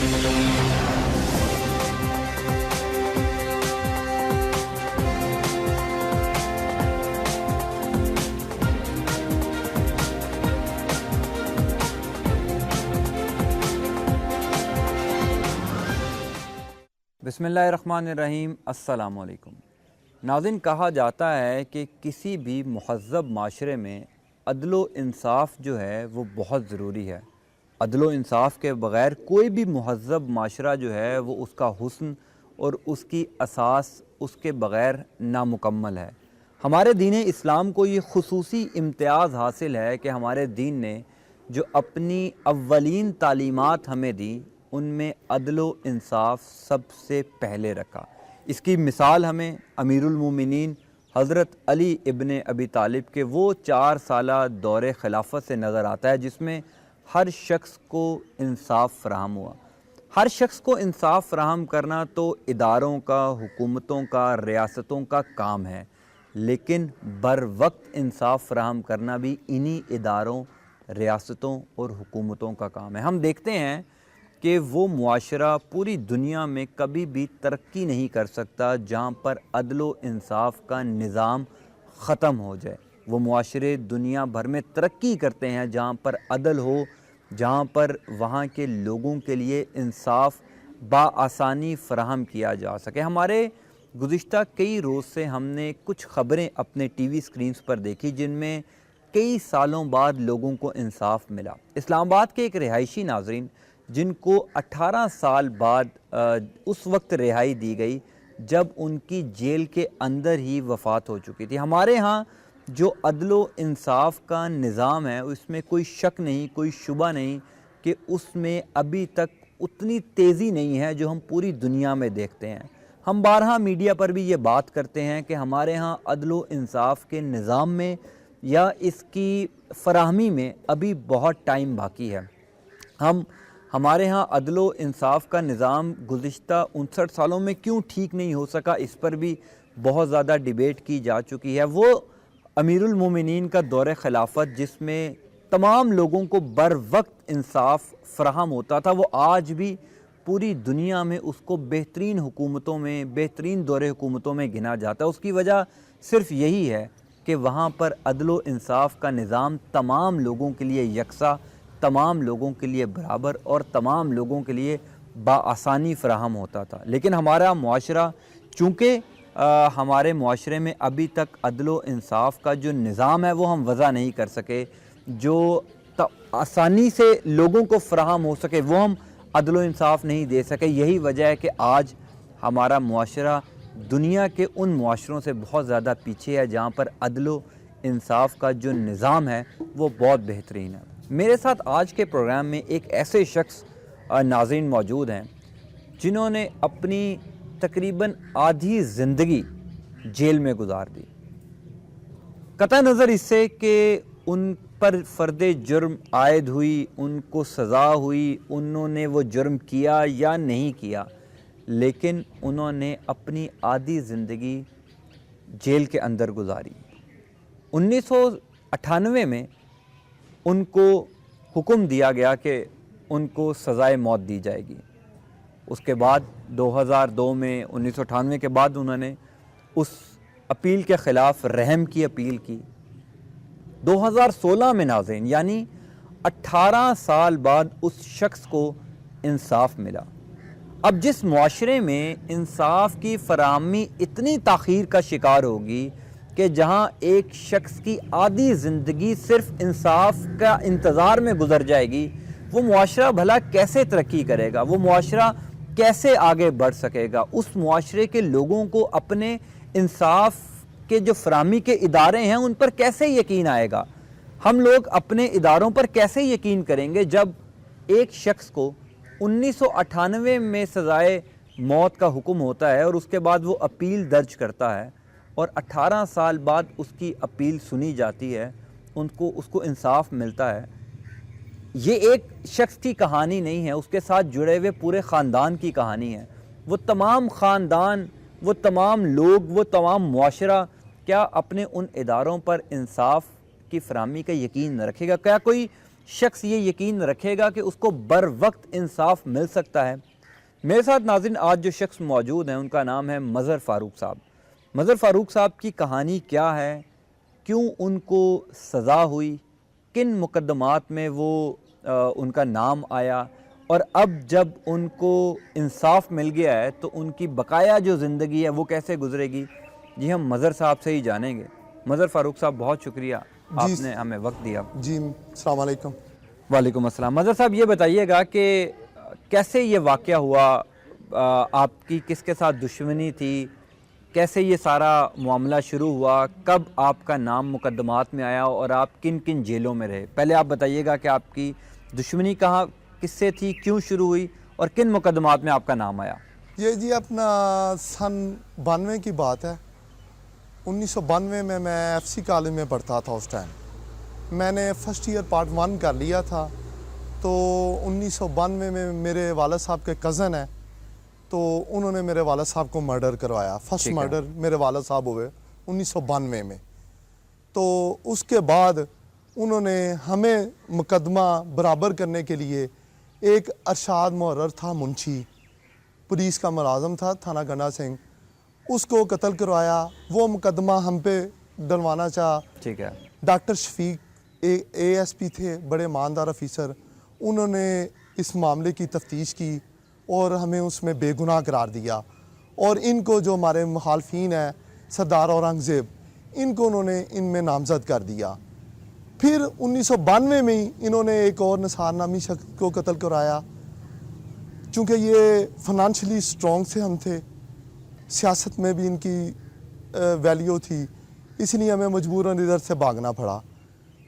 बिस्मिल्लाहिर्रहमानिर्रहीम। अस्सलामु अलैकुम नाज़रीन, कहा जाता है कि किसी भी मुहज़्ज़ब माशरे में अदलो इंसाफ़ जो है वो बहुत ज़रूरी है। अदलो इंसाफ़ के बग़ैर कोई भी मुहज़्ज़ब माशरा जो है वो उसका हुस्न और उसकी असास उसके बग़ैर नामुकम्मल है। हमारे दीन इस्लाम को ये ख़ुसूसी इम्तियाज़ हासिल है कि हमारे दीन ने जो अपनी अव्वलीन तालीमात हमें दी उनमें अदलो इंसाफ़ सबसे पहले रखा। इसकी मिसाल हमें अमीरुल मोमिनीन हज़रत अली इब्ने अबी तालिब के वो 4 साला दौरे खिलाफत से नज़र आता है जिसमें हर शख्स को इंसाफ़ फ़राहम हुआ। हर शख्स को इंसाफ़ फ़राहम करना तो इदारों का, हुकूमतों का, रियासतों का काम है, लेकिन बर वक्त इंसाफ़ फ़राहम करना भी इन्हीं इदारों, रियासतों और हुकूमतों का काम है। हम देखते हैं कि वो मुआशरा पूरी दुनिया में कभी भी तरक्की नहीं कर सकता जहाँ पर अदलो इंसाफ़ का निज़ाम ख़त्म हो जाए। वो मुआशरे दुनिया भर में तरक्की करते हैं जहाँ पर अदल हो, जहाँ पर वहाँ के लोगों के लिए इंसाफ़ बाआसानी फ़राहम किया जा सके। हमारे गुज़िश्ता कई रोज़ से हमने कुछ ख़बरें अपने टीवी स्क्रीन्स पर देखी जिनमें कई सालों बाद लोगों को इंसाफ़ मिला। इस्लामाबाद के एक रिहायशी नाज़रीन जिनको 18 साल बाद उस वक्त रिहाई दी गई जब उनकी जेल के अंदर ही वफ़ात हो चुकी थी। हमारे यहाँ जो अदलो इंसाफ़ का निज़ाम है उसमें कोई शक नहीं, कोई शुबा नहीं कि उसमें अभी तक उतनी तेज़ी नहीं है जो हम पूरी दुनिया में देखते हैं। हम बारहा मीडिया पर भी ये बात करते हैं कि हमारे यहाँ अदलो इंसाफ़ के निज़ाम में या इसकी फ़राहमी में अभी बहुत टाइम बाकी है। हमारे यहाँ अदलो इंसाफ़ का निज़ाम गुज़िश्ता 59 सालों में क्यों ठीक नहीं हो सका, इस पर भी बहुत ज़्यादा डिबेट की जा चुकी है। वो अमीरुल मोमिनीन का दौरे खिलाफत जिसमें तमाम लोगों को बर वक्त इंसाफ़ फ़राहम होता था, वो आज भी पूरी दुनिया में उसको बेहतरीन हुकूमतों में, बेहतरीन दौरे हुकूमतों में गिना जाता है। उसकी वजह सिर्फ़ यही है कि वहाँ पर अदलो इंसाफ़ का निज़ाम तमाम लोगों के लिए यकसा, तमाम लोगों के लिए बराबर और तमाम लोगों के लिए बाआसानी फ़राहम होता था। लेकिन हमारा मुआशरा चूँकि हमारे मुआशरे में अभी तक अदलो इंसाफ़ का जो निज़ाम है वो हम वज़ा नहीं कर सके, जो आसानी से लोगों को फ़राहम हो सके वो हम अदलो इंसाफ़ नहीं दे सके। यही वजह है कि आज हमारा मुआशरा दुनिया के उन मुआशरों से बहुत ज़्यादा पीछे है जहाँ पर अदलो इंसाफ़ का जो निज़ाम है वो बहुत बेहतरीन है। मेरे साथ आज के प्रोग्राम में एक ऐसे शख्स नाज़रीन मौजूद हैं जिन्होंने अपनी तकरीबन आधी ज़िंदगी जेल में गुजार दी। कतई नज़र इससे कि उन पर फ़र्द जुर्म आयद हुई, उनको सज़ा हुई, उन्होंने वो जुर्म किया या नहीं किया, लेकिन उन्होंने अपनी आधी ज़िंदगी जेल के अंदर गुजारी। 1998 में उनको हुक्म दिया गया कि उनको सज़ाए मौत दी जाएगी। उसके बाद 2002 में 1998 के बाद उन्होंने उस अपील के ख़िलाफ़ रहम की अपील की। 2016 में नाज़रीन यानी 18 साल बाद उस शख्स को इंसाफ़ मिला। अब जिस मुआशरे में इंसाफ़ की फ़राहमी इतनी ताख़ीर का शिकार होगी कि जहाँ एक शख्स की आधी ज़िंदगी सिर्फ़ इंसाफ का इंतज़ार में गुज़र जाएगी, वो मुआशरा भला कैसे तरक्की करेगा, वो मुआशरा कैसे आगे बढ़ सकेगा। उस मुआशरे के लोगों को अपने इंसाफ के जो फ़राहमी के इदारे हैं उन पर कैसे यकीन आएगा। हम लोग अपने इदारों पर कैसे यकीन करेंगे जब एक शख्स को 1998 में सज़ाए मौत का हुक्म होता है और उसके बाद वो अपील दर्ज करता है और 18 साल बाद उसकी अपील सुनी जाती है, उसको इंसाफ मिलता है। ये एक शख्स की कहानी नहीं है, उसके साथ जुड़े हुए पूरे ख़ानदान की कहानी है। वो तमाम ख़ानदान, वो तमाम लोग, वो तमाम मुआशरा क्या अपने उन इदारों पर इंसाफ की फ़राहमी का यकीन न रखेगा? क्या कोई शख्स ये यकीन रखेगा कि उसको बर वक्त इंसाफ मिल सकता है। मेरे साथ नाज़रीन आज जो शख्स मौजूद हैं उनका नाम है मज़हर फ़ारूक साहब। मज़हर फ़ारूक साहब की कहानी क्या है, क्यों उनको सज़ा हुई, किन मुकदमात में वो उनका नाम आया, और अब जब उनको इंसाफ मिल गया है तो उनकी बकाया जो ज़िंदगी है वो कैसे गुजरेगी, जी हम मज़हर साहब से ही जानेंगे। मज़हर फ़ारूक साहब बहुत शुक्रिया, आपने हमें वक्त दिया। जी अस्सलाम वालेकुम। वालेकुम अस्सलाम। मज़हर साहब ये बताइएगा कि कैसे ये वाक़या हुआ, आपकी किसके साथ दुश्मनी थी, कैसे ये सारा मामला शुरू हुआ, कब आपका नाम मुकदमात में आया और आप किन किन जेलों में रहे। पहले आप बताइएगा कि आपकी दुश्मनी कहाँ किससे थी, क्यों शुरू हुई और किन मुकदमात में आपका नाम आया। ये जी अपना सन 92 की बात है। 1992 में मैं एफसी कॉलेज में पढ़ता था। उस टाइम मैंने फ़र्स्ट ईयर पार्ट 1 कर लिया था। तो 1992 में मेरे वाला साहब के कज़न हैं, तो उन्होंने मेरे वाला साहब को मर्डर करवाया। फर्स्ट मर्डर मेरे वाला साहब हुए 1992 में। तो उसके बाद उन्होंने हमें मुकदमा बराबर करने के लिए, एक अरशाद मुहर्रर था मुंशी, पुलिस का मुलाजम था थाना गंडा सिंह, उसको कत्ल करवाया। वो मुकदमा हम पे डलवाना चाहा। ठीक है। डॉक्टर शफीक ASP थे, बड़े ईमानदार अफीसर, उन्होंने इस मामले की तफ्तीश की और हमें उसमें बेगुनाह करार दिया। और इनको जो हमारे मुखालफीन हैं सरदार औरंगज़ेब, इनको उन्होंने इनमें नामज़द कर दिया। फिर 1992 में ही इन्होंने एक और निसार नामी शख्स को कत्ल कराया। चूँकि ये फाइनेंशियली स्ट्रॉन्ग से हम थे, सियासत में भी इनकी वैल्यू थी, इसलिए हमें मजबूरन इधर से भागना पड़ा।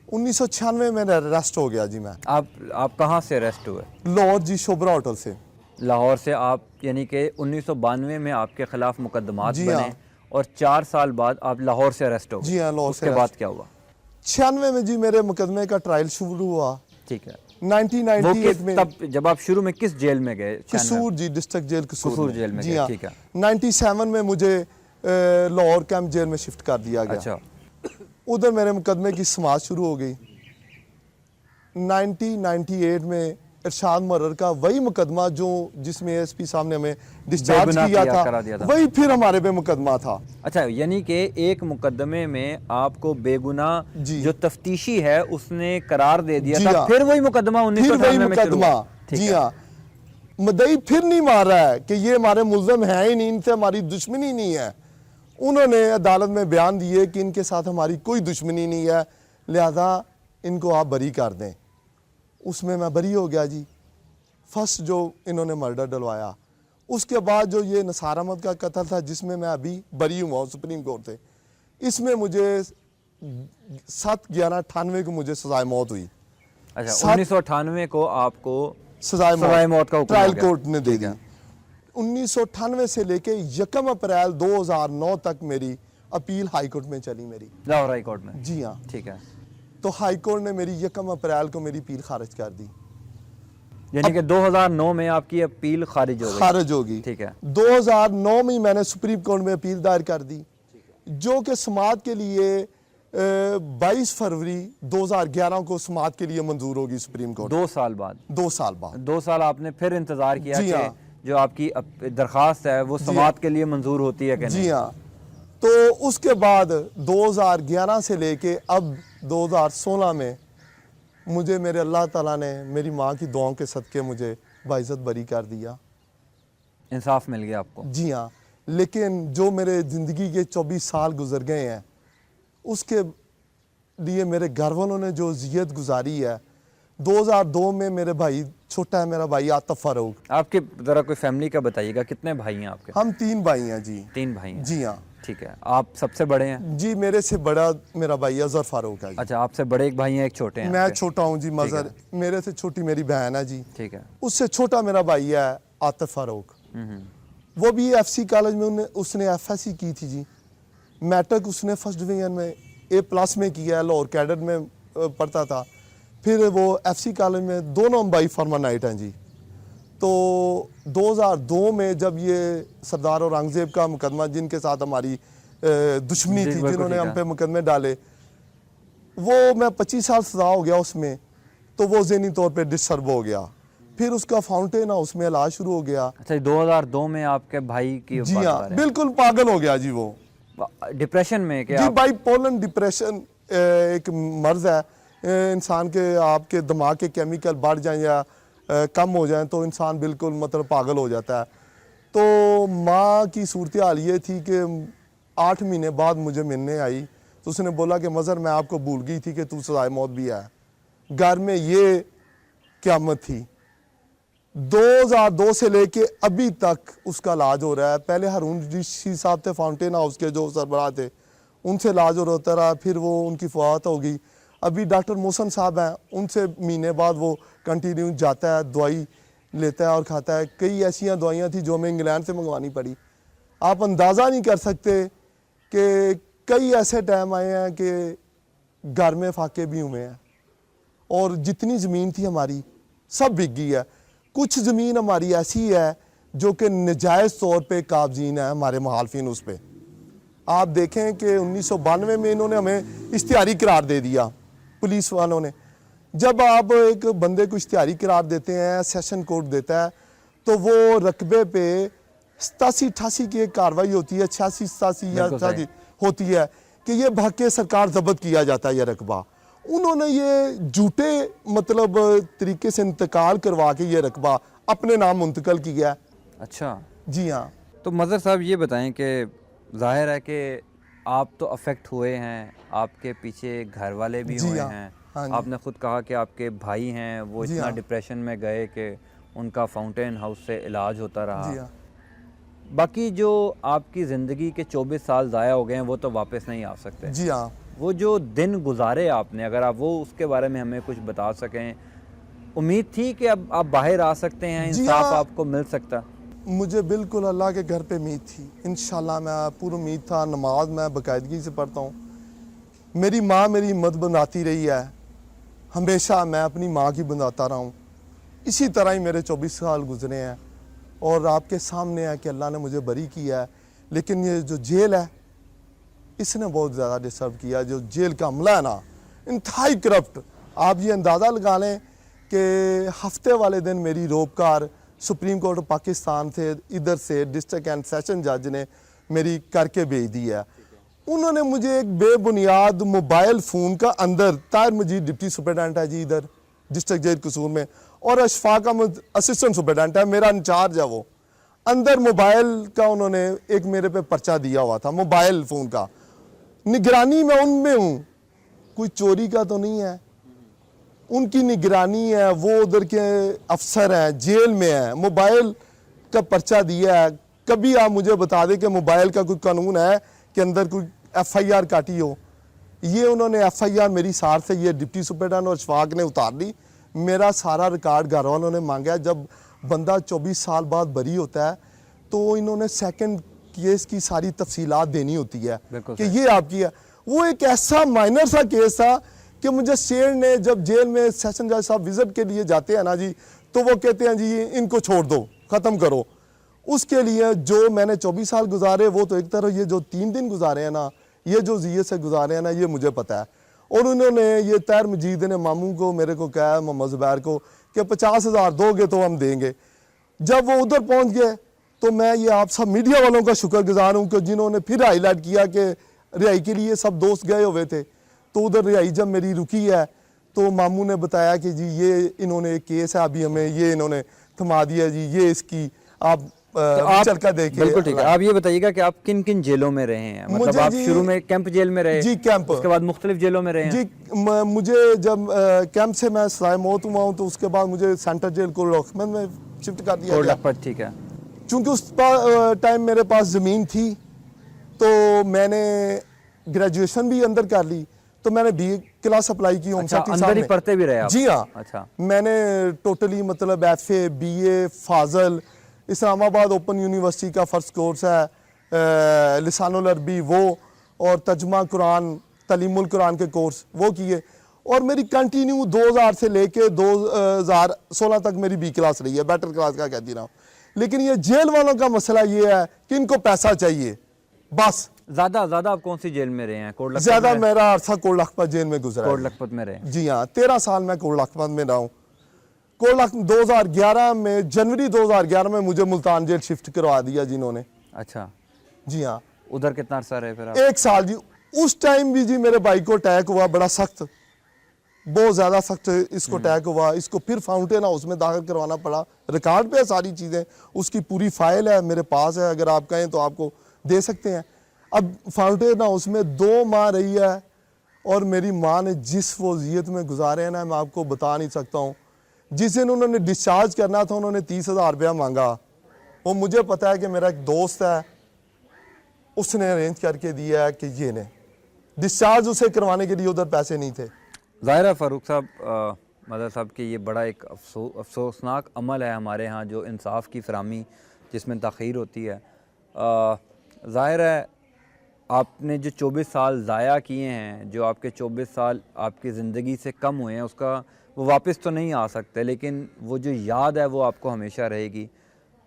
1996 में अरेस्ट हो गया जी मैं। आप कहाँ से अरेस्ट हुए? लाहौर जी, शोबरा होटल से। लाहौर से आप, यानी कि 1992 में आपके खिलाफ मुकदमात जी बने हाँ। और 4 साल बाद आप लाहौर से अरेस्ट हो गए। जी हाँ, लाहौर से उसके बाद क्या हुआ? 96 में जी मेरे मुकदमे का ट्रायल शुरू हुआ। ठीक है। 1998 में तब जब आप शुरू में किस जेल में गए? कसूर जी, डिस्ट्रिक्ट जेल कसूर जेल में जी गए, हाँ। ठीक है। 97 में मुझे लाहौर कैंप जेल में शिफ्ट कर दिया गया। अच्छा। उधर मेरे मुकदमे की समाअत शुरू हो गई। 1998 में इरशाद मुहर्रर का वही मुकदमा जो जिसमें ASP साहब ने हमें डिस्चार्ज करा दिया था, वही फिर हमारे पे मुकदमा था। अच्छा, यानी कि एक मुकदमे में आपको बेगुनाह जो तफ्तीशी है उसने करार दे दिया था, फिर वही मुकदमा 1998 में शुरू हुआ। जी हाँ, मदई फिर नहीं मार रहा है कि ये हमारे मुल्ज़िम हैं ही नहीं, इनसे हमारी दुश्मनी नहीं है। उन्होंने अदालत में बयान दिए कि इनके साथ हमारी कोई दुश्मनी नहीं है, लिहाजा इनको आप बरी कर दें। उसमें मैं बरी हो गया जी। फर्स्ट जो इन्होंने मर्डर डलवाया, उसके बाद जो ये नसार अहमद का कत्ल था जिसमें मैं अभी बरी हुआ हूँ सुप्रीम कोर्ट से, इसमें मुझे 7/11/98 को मुझे सजाए मौत हुई। अच्छा, 1998 को आपको सजाए मौत का ट्रायल कोर्ट ने दे दिया। 1998 से लेके 1 अप्रैल 2009 तक मेरी अपील हाई कोर्ट में चली, मेरी लाहौर हाई कोर्ट में। जी हाँ, ठीक है। तो हाई कोर्ट ने मेरी 1 अप्रैल को मेरी अपील खारिज कर दी। यानी कि 2009 में आपकी अपील खारिज होगी। ठीक है। 2009 में मैंने सुप्रीम कोर्ट में अपील दायर कर दी, जो कि समाअत के लिए 22 फरवरी 2011 को समाअत के लिए मंजूर होगी सुप्रीम कोर्ट। 2 साल बाद 2 साल बाद 2 साल आपने फिर इंतजार किया जी कि हाँ। जो आपकी दरख्वास्त है वो समाअत के लिए मंजूर होती है कि नहीं? जी हाँ। तो उसके बाद 2011 से लेके अब 2016 में मुझे मेरे अल्लाह ताला ने मेरी माँ की दुआओं के सदके मुझे बाइज़्ज़त बरी कर दिया। इंसाफ मिल गया आपको? जी हाँ। लेकिन जो मेरे ज़िंदगी के 24 साल गुजर गए हैं, उसके लिए मेरे घर वालों ने जो ज़ियत गुजारी है। 2002 में मेरे भाई, छोटा है मेरा भाई आतिफ फारूक। आपके ज़रा कोई फैमिली का बताइएगा, कितने भाई हैं आपके? हम 3 भाई हैं जी। 3 भाई हैं? जी हाँ। ठीक है। आप सबसे बड़े हैं? जी, मेरे से बड़ा मेरा भाई अजहर फारूक है। अच्छा, आपसे बड़े एक भाई हैं, एक छोटे हैं? मैं छोटा हूँ जी, मजहर। मेरे से छोटी मेरी बहन है जी। ठीक है। उससे छोटा मेरा भाई है आतिफ फारूक। वो भी FC कॉलेज में उसने FSC की थी जी। मैट्रिक उसने फर्स्ट डिवीजन में A+ में किया है, लाहौर कैडर में पढ़ता था। फिर वो FC कॉलेज में, दोनों हम भाई फॉर्मनाइट हैं जी। तो 2002 में जब ये सरदार औरंगज़ेब का मुकदमा, जिनके साथ हमारी दुश्मनी थी, जिन्होंने हम पे मुकदमे डाले, वो मैं 25 साल सजा हो गया उसमें। तो वो ज़हनी तौर पे डिस्टर्ब हो गया। फिर उसका फाउंटेन हाउस में इलाज शुरू हो गया। अच्छा, 2002 में आपके भाई की जी बात हाँ, बता रहे बिल्कुल पागल हो गया जी वो। हैं। डिप्रेशन में कि जी आप बाइपोलर डिप्रेशन एक मर्ज है, इंसान के आपके दिमाग के केमिकल बढ़ जाएं या कम हो जाएं तो इंसान बिल्कुल मतलब पागल हो जाता है। तो माँ की सूरत हाल ये थी कि 8 महीने बाद मुझे मिलने आई तो उसने बोला कि मज़र मैं आपको भूल गई थी कि तू सजाए मौत भी है। घर में ये क़यामत थी। 2002 से लेके अभी तक उसका इलाज हो रहा है। पहले हारून ऋषि साहब थे फाउंटेन हाउस के जो सरबराह थे, उनसे इलाज होता रहा, फिर वो उनकी फवात हो गई। अभी डॉक्टर मोहसन साहब हैं, उनसे महीने बाद वो कंटिन्यू जाता है, दवाई लेता है और खाता है। कई ऐसी दवाइयाँ थी जो हमें इंग्लैंड से मंगवानी पड़ी। आप अंदाज़ा नहीं कर सकते कि कई ऐसे टाइम आए हैं कि घर में फाके भी हुए हैं और जितनी ज़मीन थी हमारी सब बिक गई है। कुछ ज़मीन हमारी ऐसी है जो कि नजायज़ तौर पे काबजीन है हमारे मुखालफिन उस पर। आप देखें कि 1992 में इन्होंने हमें इश्तिहारी करार दे दिया पुलिस वालों ने। जब आप एक बंदे को इश्तिहारी करार देते हैं, सेशन कोर्ट देता है, तो वो रकबे पे 87-88 की एक कार्रवाई होती है, 86-87 या 88 होती है कि ये भाग के सरकार जब्त किया जाता है ये रकबा। उन्होंने ये झूठे मतलब तरीके से इंतकाल करवा के ये रकबा अपने नाम मुंतकल किया। अच्छा, जी हाँ। तो मज़र साहब ये बताएं कि ज़ाहिर है कि आप तो अफेक्ट हुए हैं, आपके पीछे घर वाले भी जी हुए हाँ, हैं। हाँ जी। आपने खुद कहा कि आपके भाई हैं वो जी इतना हाँ। डिप्रेशन में गए कि उनका फाउंटेन हाउस से इलाज होता रहा। जी हाँ। बाकी जो आपकी ज़िंदगी के 24 साल ज़ाया हो गए हैं वो तो वापस नहीं आ सकते। जी हाँ। वो जो दिन गुजारे आपने, अगर आप वो उसके बारे में हमें कुछ बता सकें। उम्मीद थी कि अब आप बाहर आ सकते हैं, जी इंसाफ हाँ। आपको मिल सकता। मुझे बिल्कुल अल्लाह के घर पे उम्मीद थी, इंशाल्लाह मैं पूरी उम्मीद था। नमाज मैं बाकायदगी से पढ़ता हूँ। मेरी माँ मेरी हिम्मत बनाती रही है, हमेशा मैं अपनी माँ की बनाता रहा हूँ। इसी तरह ही मेरे 24 साल गुजरे हैं और आपके सामने है कि अल्लाह ने मुझे बरी किया है। लेकिन ये जो जेल है इसने बहुत ज़्यादा डिस्टर्ब किया। जो जेल का अमला है ना, इंतहाई करप्ट। आप ये अंदाज़ा लगा लें कि हफ्ते वाले दिन मेरी रोबकार सुप्रीम कोर्ट पाकिस्तान से इधर से डिस्ट्रिक्ट एंड सेशन जज ने मेरी करके भेज दी है। उन्होंने मुझे एक बेबुनियाद मोबाइल फ़ोन का अंदर, ताहिर मजीद डिप्टी सुपरडेंट है जी इधर डिस्ट्रिक्ट जेल कसूर में, और अशफाक अहमद असिस्टेंट सुपरडेंट है, मेरा इंचार्ज है वो। अंदर मोबाइल का उन्होंने एक मेरे पे पर्चा दिया हुआ था मोबाइल फ़ोन का। निगरानी मैं उनमें हूँ, कोई चोरी का तो नहीं है, उनकी निगरानी है, वो उधर के अफसर हैं, जेल में हैं, मोबाइल का पर्चा दिया है। कभी आप मुझे बता दें कि मोबाइल का कोई कानून है कि अंदर कोई FIR काटी हो। ये उन्होंने FIR मेरी सार से ये डिप्टी सुपरडेंट और शफाक ने उतार दी। मेरा सारा रिकॉर्ड घर वालों ने मांगा है। जब बंदा 24 साल बाद बरी होता है तो इन्होंने सेकंड केस की सारी तफसीलात देनी होती है कि ये आपकी है। वो एक ऐसा माइनर सा केस था कि मुझे शेर ने, जब जेल में सेशन जज साहब विजिट के लिए जाते हैं ना जी, तो वो कहते हैं जी इनको छोड़ दो, ख़त्म करो। उसके लिए जो मैंने 24 साल गुजारे वो तो एक तरह, ये जो 3 दिन गुजारे हैं ना, ये जो जिये से गुजारे हैं ना, ये मुझे पता है। और उन्होंने ये ताहिर मजीद ने मामू को, मेरे को कहा, मोहम्मद ज़ुबैर को, कि 50,000 दोगे तो हम देंगे। जब वो उधर पहुंच गए तो मैं ये आप सब मीडिया वालों का शुक्रगुजार हूँ कि जिन्होंने फिर हाईलाइट किया कि रिहाई के लिए सब दोस्त गए हुए थे। तो उधर रिहाई जब मेरी रुकी है तो मामू ने बताया कि जी ये इन्होंने एक केस है, अभी हमें ये इन्होंने थमा दिया जी, ये इसकी आप चल कर देखिए। बिल्कुल ठीक है। आप ये बताइएगा कि आप किन किन जेलों में रहे हैं? मतलब आप शुरू में कैंप जेल में रहे? जी कैंप। उसके बाद मुख्तलिफ जेलों में रहे हैं? जी मुझे जब कैंप से मैं सराय मौत हुआ हूँ तो उसके बाद मुझे सेंट्रल जेल कोर्ट लखपत में शिफ्ट कर दिया गया। ठीक है। चूँकि उस टाइम मेरे पास ज़मीन थी तो मैंने ग्रेजुएशन भी अंदर कर ली, तो मैंने BA क्लास अप्लाई की। अच्छा, अंदर ही पढ़ते भी रहे आप? जी हाँ। अच्छा। मैंने टोटली मतलब FA BA Fazal, Islamabad open university का फ़र्स्ट कोर्स है लिसानुल अरबी वो, और तर्जुमा कुरान, तलीमुल कुरान के कोर्स वो किए। और मेरी कंटिन्यू 2000 से लेके 2016 तक मेरी B क्लास रही है, बेटर क्लास का कहती रहा हूँ। लेकिन ये जेल वालों का मसला ये है कि इनको पैसा चाहिए, बस ज़्यादा ज़्यादा आप कौन सी जेल में रहे हैं? कोट लखपत ज़्यादा में? मेरा अरसा कोट लखपत जेल में गुजरा कोट है। लखपत में रहे। जी हाँ, 13 साल मैं कोट लखपत में रहा हूँ। कोट लखपत 2011 में, जनवरी 2011 में मुझे मुल्तान जेल शिफ्ट करवा दिया जिन्होंने। अच्छा, जी हाँ, उधर कितना अरसा रहे फिर आप? 1 साल जी। उस टाइम भी जी मेरे भाई को अटैक हुआ, बड़ा सख्त, बहुत ज़्यादा सख्त इसको अटैक हुआ। इसको फिर फाउंटेन हाउस में दाखिल करवाना पड़ा। रिकॉर्ड पे है सारी चीज़ें, उसकी पूरी फाइल है मेरे पास है, अगर आप कहें तो आपको दे सकते हैं। अब फाउंटेन हाउस में 2 माह रही है और मेरी माँ ने जिस वज़ियत में गुजारे हैं ना, मैं आपको बता नहीं सकता हूँ। जिस दिन उन्होंने डिस्चार्ज करना था उन्होंने 30,000 रुपया मांगा। वो मुझे पता है कि मेरा एक दोस्त है, उसने अरेंज करके दिया है कि ये ने डिस्चार्ज उसे करवाने के लिए उधर पैसे नहीं थे। ज़ाहिर है फ़ारूक साहब, मदर साहब कि ये बड़ा एक अफसोसनाक अमल है हमारे यहाँ, जो इंसाफ की फराहमी जिसमें ताख़ीर होती है। ज़ाहिर है आपने जो 24 साल ज़ाया किए हैं, जो आपके 24 साल आपकी ज़िंदगी से कम हुए हैं, उसका वो वापस तो नहीं आ सकते, लेकिन वो जो याद है वो आपको हमेशा रहेगी।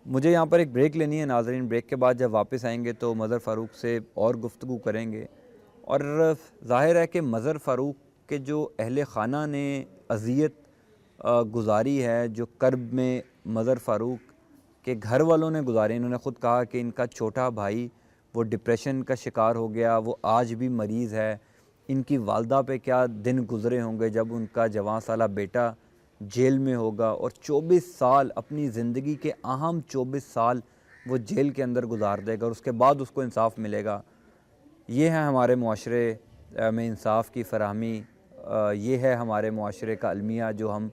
मुझे यहाँ पर एक ब्रेक लेनी है नाज़रीन। ब्रेक के बाद जब वापस आएंगे तो मज़र फ़ारूक से और गुफ्तगू करेंगे। और ज़ाहिर है कि मज़र फ़ारूक के जो अहले ख़ाना ने अज़ियत गुजारी है, जो कर्ब में मज़र फ़ारूक के घर वालों ने गुजारी, इन्होंने ख़ुद कहा कि इनका छोटा भाई वो डिप्रेशन का शिकार हो गया, वो आज भी मरीज़ है। इनकी वालदा पे क्या दिन गुज़रे होंगे जब उनका जवान साला बेटा जेल में होगा, और 24 साल अपनी ज़िंदगी के अहम 24 साल वो जेल के अंदर गुजार देगा और उसके बाद उसको इंसाफ मिलेगा। ये है हमारे मुआशरे में इंसाफ की फराहमी, ये है हमारे मुआशरे का अलमिया जो हम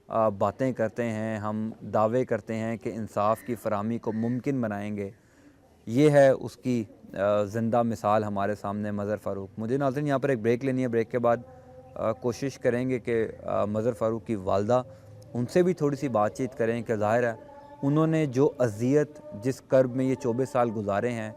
बातें करते हैं, हम दावे करते हैं कि इंसाफ की फराहमी को मुमकिन बनाएंगे। ये है उसकी ज़िंदा मिसाल हमारे सामने मज़र फ़ारूक। मुझे नाज़रीन यहाँ पर एक ब्रेक लेनी है। ब्रेक के बाद कोशिश करेंगे कि मज़र फ़ारूक की वालदा, उनसे भी थोड़ी सी बातचीत करें कि ज़ाहिर है उन्होंने जो अज़ियत जिस कर्ब में ये 24 साल गुजारे हैं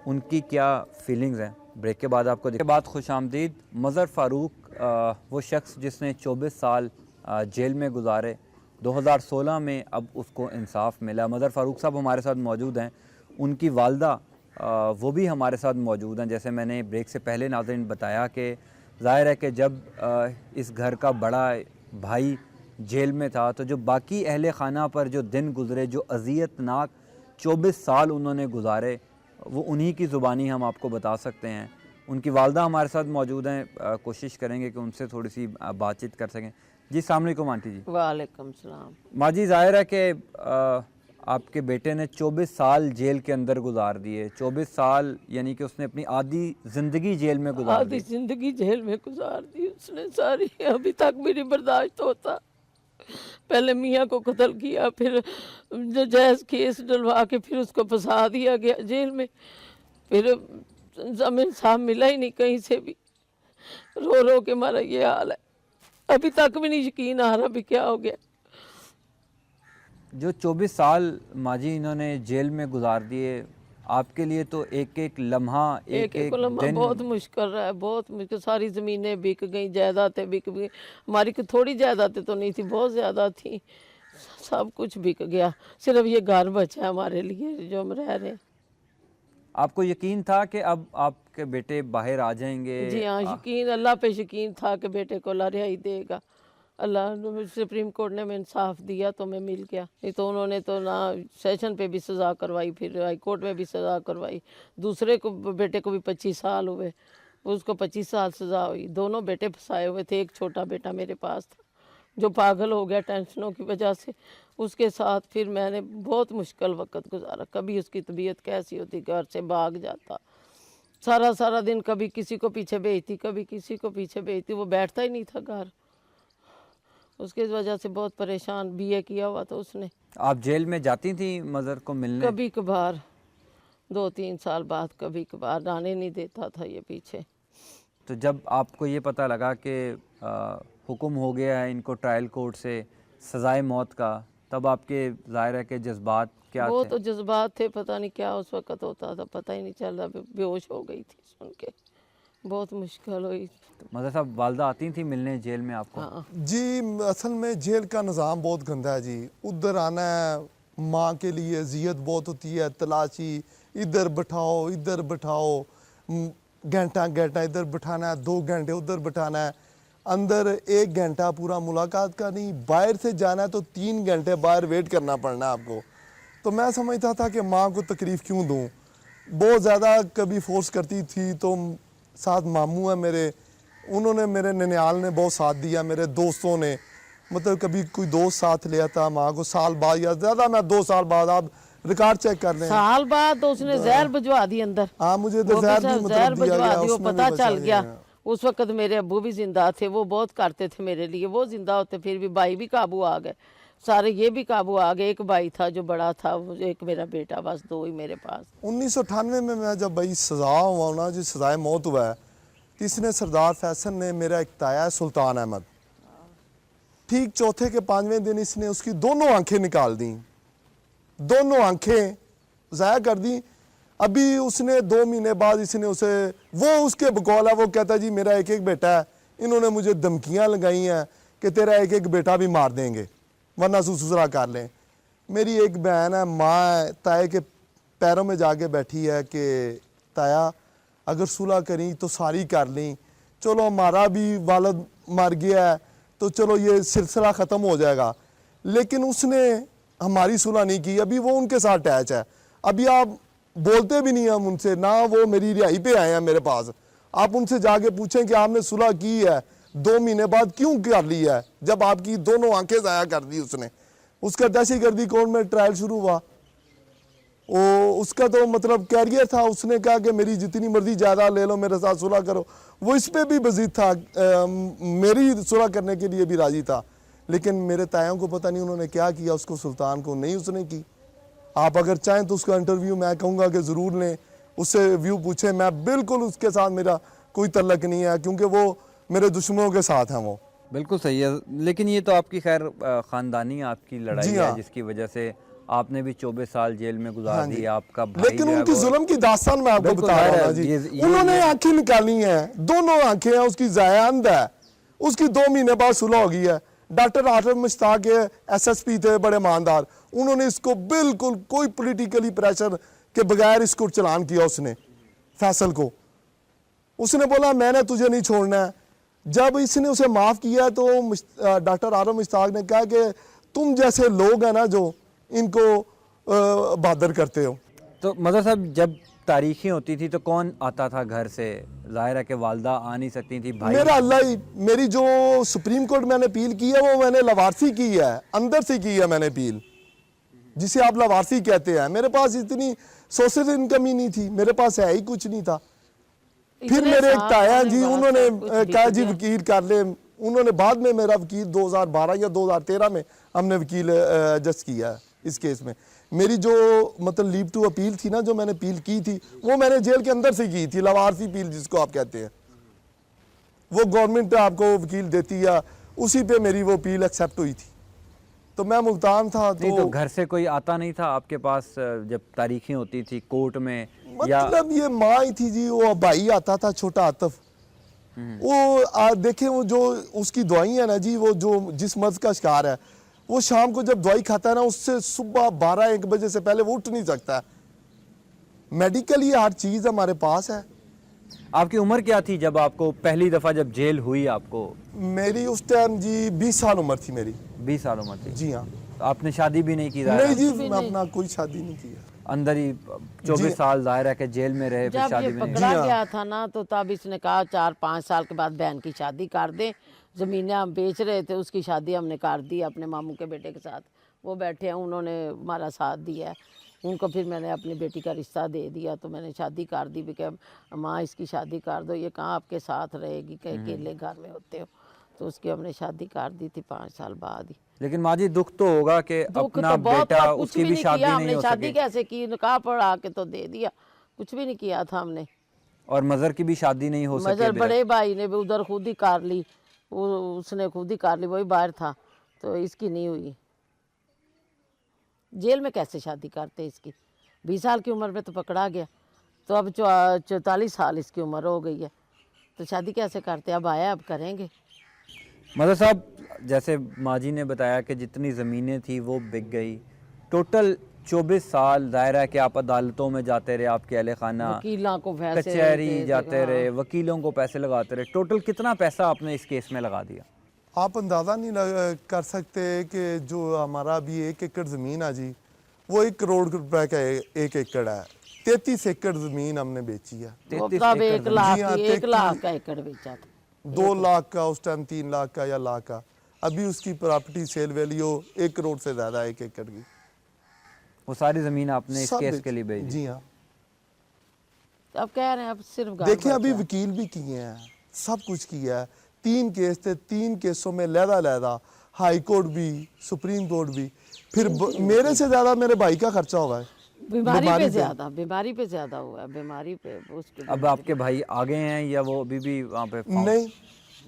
उनकी क्या फ़ीलिंग्स हैं। ब्रेक के बाद आपको बात खुश आमदीद। मज़र फ़ारूक वो शख्स जिसने 24 साल जेल में गुजारे, 2016 में अब उसको इंसाफ मिला। मज़र फ़ारूक साहब हमारे साथ मौजूद हैं, उनकी वालदा वो भी हमारे साथ मौजूद हैं। जैसे मैंने ब्रेक से पहले नाज़रीन बताया कि ज़ाहिर है कि जब इस घर का बड़ा भाई जेल में था तो जो बाकी अहले ख़ाना पर जो दिन गुज़रे, जो अज़ियतनाक 24 साल उन्होंने गुजारे, वो उन्हीं की ज़ुबानी हम आपको बता सकते हैं। उनकी वालदा हमारे साथ मौजूद हैं, कोशिश करेंगे कि उनसे थोड़ी सी बातचीत कर सकें। जी अस्सलाम वालेकुम आंटी जी। वालेकुम सलाम। माँ जी, ज़ाहिर है कि आपके बेटे ने 24 साल जेल के अंदर गुजार दिए। 24 साल यानी कि उसने अपनी आधी ज़िंदगी जेल में गुजार आधी दी। जिंदगी जेल में गुजार दी उसने सारी, अभी तक भी नहीं बर्दाश्त होता। पहले मियाँ को कत्ल किया, फिर जायज़ केस डलवा के फिर उसको फंसा दिया गया जेल में, फिर जमीन साहब मिला ही नहीं कहीं से भी। रो रो के मारा ये हाल है, अभी तक भी नहीं यकीन आ रहा भी क्या हो गया। जो 24 साल माँ जी इन्होंने जेल में गुजार दिए, आपके लिए तो एक एक लम्हा, एक एक लम्हा दिन बहुत मुश्किल रहा है, बहुत मुश्किल। सारी ज़मीनें बिक गई, जायदादें बिक गई। हमारी थोड़ी जायदादें तो नहीं थी, बहुत ज़्यादा थी। सब कुछ बिक गया, सिर्फ ये घर बचा है हमारे लिए जो हम रह रहे हैं। आपको यकीन था कि अब आपके बेटे बाहर आ जाएंगे? जी हाँ, यकीन, अल्लाह पे यकीन था कि बेटे को अल्लाह रिहाई देगा। अल्लाह ने, सुप्रीम कोर्ट ने मैं इंसाफ दिया तो मैं मिल गया, नहीं तो उन्होंने तो ना सेशन पे भी सज़ा करवाई, फिर हाई कोर्ट में भी सज़ा करवाई। दूसरे को बेटे को भी 25 साल हुए, उसको 25 साल सज़ा हुई। दोनों बेटे फंसाए हुए थे, एक छोटा बेटा मेरे पास था जो पागल हो गया टेंशनों की वजह से। उसके साथ फिर मैंने बहुत मुश्किल वक्त गुजारा। कभी उसकी तबीयत कैसी होती, घर से भाग जाता, सारा सारा दिन कभी किसी को पीछे भेजती, कभी किसी को पीछे भेजती, वो बैठता ही नहीं था घर। उसकी वजह से बहुत परेशान, बीए किया हुआ था उसने। आप जेल में जाती थी मज़र को मिलने? कभी कभार 2-3 साल बाद कभी कभार, आने नहीं देता था ये पीछे। तो जब आपको ये पता लगा कि हुक्म हो गया है इनको ट्रायल कोर्ट से सज़ाए मौत का, तब आपके ज़ाहिर है कि जज्बात क्या वो थे? तो जज्बात थे, पता नहीं क्या उस वक्त होता था, पता ही नहीं चल रहा। बेहोश हो गई थी सुन के, बहुत मुश्किल हुई। मज़र साहब वालदा आती थी मिलने जेल में आपको? हाँ, जी, असल में जेल का निज़ाम बहुत गंदा है जी। उधर आना है, माँ के लिए अजियत बहुत होती है, तलाशी, इधर बैठाओ इधर बैठाओ। घंटा घंटा इधर बिठाना है, 2 घंटे उधर बिठाना है, अंदर 1 घंटा पूरा मुलाकात करनी, बाहर से जाना है तो 3 घंटे बाहर वेट करना पड़ना आपको। तो मैं समझता था कि माँ को तकलीफ़ क्यों दूँ, बहुत ज़्यादा कभी फोर्स करती थी। तो साथ मामू है मेरे, उन्होंने, मेरे ननियाल ने बहुत साथ दिया, मेरे दोस्तों ने, मतलब कभी कोई दोस्त साथ लिया था माँ को साल बाद या ज़्यादा, मैं 2 साल बाद, आप रिकॉर्ड चेक कर लें। साल बाद तो उसने जहर भिजवा दी अंदर। हाँ, मुझे तो वो जहर भी भी जहर मतलब दिया भिजवा गया, दी, वो उसमें भी पता बचा चल गया। गया। उस वक्त मेरे अब्बू भी जिंदा थे, वो बहुत करते थे मेरे लिए, वो जिंदा होते फिर भी भाई भी काबू आ गए, सारे ये भी काबू आ गए। एक भाई था जो बड़ा था, एक मेरा बेटा, बस 2 ही मेरे पास। 1998 में मैं जब भाई सजा हुआ ना, जो सजाए मौत हुआ है, तो इसने सरदार फैसल ने मेरा एक ताया है सुल्तान अहमद, ठीक चौथे के 5वें दिन इसने उसकी दोनों आंखें निकाल दी, दोनों आंखें ज़ाया कर दी। अभी उसने 2 महीने बाद इसने उसे, वो उसके बकौल है, वो कहता जी मेरा एक बेटा है, इन्होंने मुझे धमकियां लगाई हैं कि तेरा एक बेटा भी मार देंगे वरना ससुरा कर लें। मेरी एक बहन है, माँ है, ताए के पैरों में जाके बैठी है कि ताया अगर सुलह करी तो सारी कर ली, चलो हमारा भी वालद मर गया है तो चलो ये सिलसिला ख़त्म हो जाएगा। लेकिन उसने हमारी सुलह नहीं की, अभी वो उनके साथ अटैच है, अभी आप बोलते भी नहीं हम उनसे, ना वो मेरी रिहाई पे आए हैं मेरे पास। आप उनसे जाके पूछें कि आपने सुलह की है 2 महीने बाद क्यों कर ली है, जब आपकी दोनों आंखें ज़ाया कर दी उसने। उसका दहशतगर्दी कोर्ट में ट्रायल शुरू हुआ, वो उसका तो मतलब कैरियर था, उसने कहा कि मेरी जितनी मर्जी जायदाद ले लो, मेरे साथ सुलह करो। वो इस पे भी बजीद था, मेरी सुलह करने के लिए भी राजी था। लेकिन मेरे तायों को पता नहीं उन्होंने क्या किया, उसको सुल्तान को नहीं उसने की। आप अगर चाहें तो उसका इंटरव्यू मैं कहूँगा कि ज़रूर लें, उससे व्यू पूछें। मैं बिल्कुल उसके साथ मेरा कोई तल्लक नहीं है, क्योंकि वो मेरे दुश्मनों के साथ हैं वो। बिल्कुल सही है, लेकिन ये तो आपकी खैर ख़ानदानी आपकी लड़ाई जी है, हाँ। जिसकी वजह से आपने भी 24 साल जेल में गुजार हाँ जी। दी, आपका भाई लेकिन जो है उनकी वो- जुल्म की दास्तान मैं आपको बिल्कुल बता रहा हूँ ज़ाहिर ना है, जी। ये- उन्होंने आंखें निकाली हैं, दोनों आंखें हैं उसकी, ज़ाया अंध है, उसकी 2 महीने बाद सुलह हो गई है। डॉक्टर आरिफ मुश्ताक के SSP थे, बड़े ईमानदार, उन्होंने इसको बिल्कुल कोई पॉलिटिकली प्रेशर के बगैर इसको चलान किया। उसने फैसल को, उसने बोला मैंने तुझे नहीं छोड़ना है। जब इसने उसे माफ़ किया तो डॉक्टर आरिफ मुश्ताक ने कहा कि तुम जैसे लोग हैं ना जो इनको बहादुर करते हो। तो मदर साहब, जब तारीखें होती थी तो कौन आता था घर से? ज़ाहिर है कि वालदा आ नहीं सकती थी, भाई मेरा अल्लाह ही, मेरी जो सुप्रीम कोर्ट मैंने अपील की है वो मैंने लवारसी की है, अंदर से की है मैंने अपील, जिसे आप लवारसी कहते हैं। मेरे पास इतनी सोर्सेज इनकम ही नहीं थी, मेरे पास है ही कुछ नहीं था। फिर इतने मेरे एक साल ताया होने जी, बाद उन्होंने सब कुछ कहा बीत जी गया। वकील कर ले, उन्होंने बाद में मेरा वकील 2012 या 2013 में हमने वकील एडजस्ट किया है इस केस में। मेरी जो मतलब लीव टू अपील थी ना, जो मैंने अपील की थी, वो मैंने जेल के अंदर से की थी, लवारसी अपील जिसको आप कहते हैं, वो गवर्नमेंट आपको वकील देती है, उसी पे मेरी वो अपील एक्सेप्ट हुई थी। तो मैं मुल्तान था नहीं, तो घर से कोई आता नहीं था आपके पास जब तारीखें होती थी कोर्ट में? या मतलब ये माँ ही थी जी, वो भाई आता था छोटा आतिफ, वो देखें वो जो उसकी दवाई है ना जी, वो जो जिस मर्ज का शिकार है, वो शाम को जब दवाई खाता है ना, उससे सुबह 12-1 बजे से पहले वो उठ नहीं सकता। मेडिकल ये हर चीज़ हमारे पास है। आपकी उम्र क्या थी जब आपको पहली दफ़ा जब जेल हुई आपको? मेरी उस टाइम जी 20 साल उम्र थी मेरी। 20 साल उम्र थी। जी हाँ। तो आपने शादी भी नहीं की? ज़ाहिर नहीं है। जी, मैं अपना कोई शादी नहीं किया। अंदर ही 24 साल ज़ाहिर है कि जेल में रहे, फिर जब शादी ये भी नहीं। पकड़ा जी हाँ। गया था ना, तो तब इसने कहा 4-5 साल के बाद बहन की शादी कर दें। ज़मीनें हम बेच रहे थे, उसकी शादी हमने कर दी अपने मामू के बेटे के साथ। वो बैठे हैं, उन्होंने हमारा साथ दिया है। उनको फिर मैंने अपनी बेटी का रिश्ता दे दिया, तो मैंने शादी कर दी भी कि माँ इसकी शादी कर दो, ये कहाँ आपके साथ रहेगी, कि अकेले घर में होते हो। तो उसकी हमने शादी कर दी थी 5 साल बाद ही। लेकिन माँ जी, दुख तो होगा कि दुख अपना तो बहुत बेटा, था, कुछ उसकी भी भी नहीं शादी किया नहीं हमने। हो शादी सकी, कैसे की, निकाह पढ़ा के तो दे दिया, कुछ भी नहीं किया था हमने। और मज़र की भी शादी नहीं हो सके। मजर बड़े भाई ने भी उधर खुद ही कर ली, उसने खुद ही कर ली, वही बाहर था, तो इसकी नहीं हुई। जेल में कैसे शादी करते इसकी? 20 साल की उम्र में तो पकड़ा गया, तो अब 44 साल इसकी उम्र हो गई है, तो शादी कैसे करते? अब आया, अब करेंगे। मदर साहब, जैसे माँ जी ने बताया कि जितनी ज़मीनें थी वो बिक गई, टोटल 24 साल ज़ाहिर है कि आप अदालतों में जाते रहे, आपके अहले खाना वकीलों को पैसे कचहरी देते थे, जाते हाँ। रहे, वकीलों को पैसे लगाते रहे, टोटल कितना पैसा आपने इस केस में लगा दिया? आप अंदाज़ा नहीं कर सकते कि जो हमारा अभी 1 एकड़ ज़मीन है जी, वो 1 करोड़ रुपए का 1 एकड़ है। 33 एकड़ ज़मीन हमने बेची है। 33 तब एकड़ 1 लाख जी हाँ, 1 लाख का एकड़ बेचा था। 2 लाख का उस टाइम, 3 लाख का या लाख का। अभी उसकी प्रॉपर्टी सेल वैल्यू 1 करोड़ से ज़्यादा है 1 एकड़ की। वो सारी ज़मीन आपने इस सब केस बेच- के लिए बेच दी? जी हाँ। अब कह रहे हैं अब सिर्फ घर देखिए अभी बचा। वकील भी किए हैं, सब कुछ किया है। 3 केस थे, 3 केसों में लहदा हाई कोर्ट भी, सुप्रीम कोर्ट भी। फिर मेरे से ज़्यादा मेरे भाई का खर्चा हुआ है। बीमारी बीमारी पे पे। ज्यादा, बीमारी पे ज्यादा हुआ है, बीमारी पे उसके अब आपके भाई आ गए हैं या वो अभी भी वहाँ पे नहीं,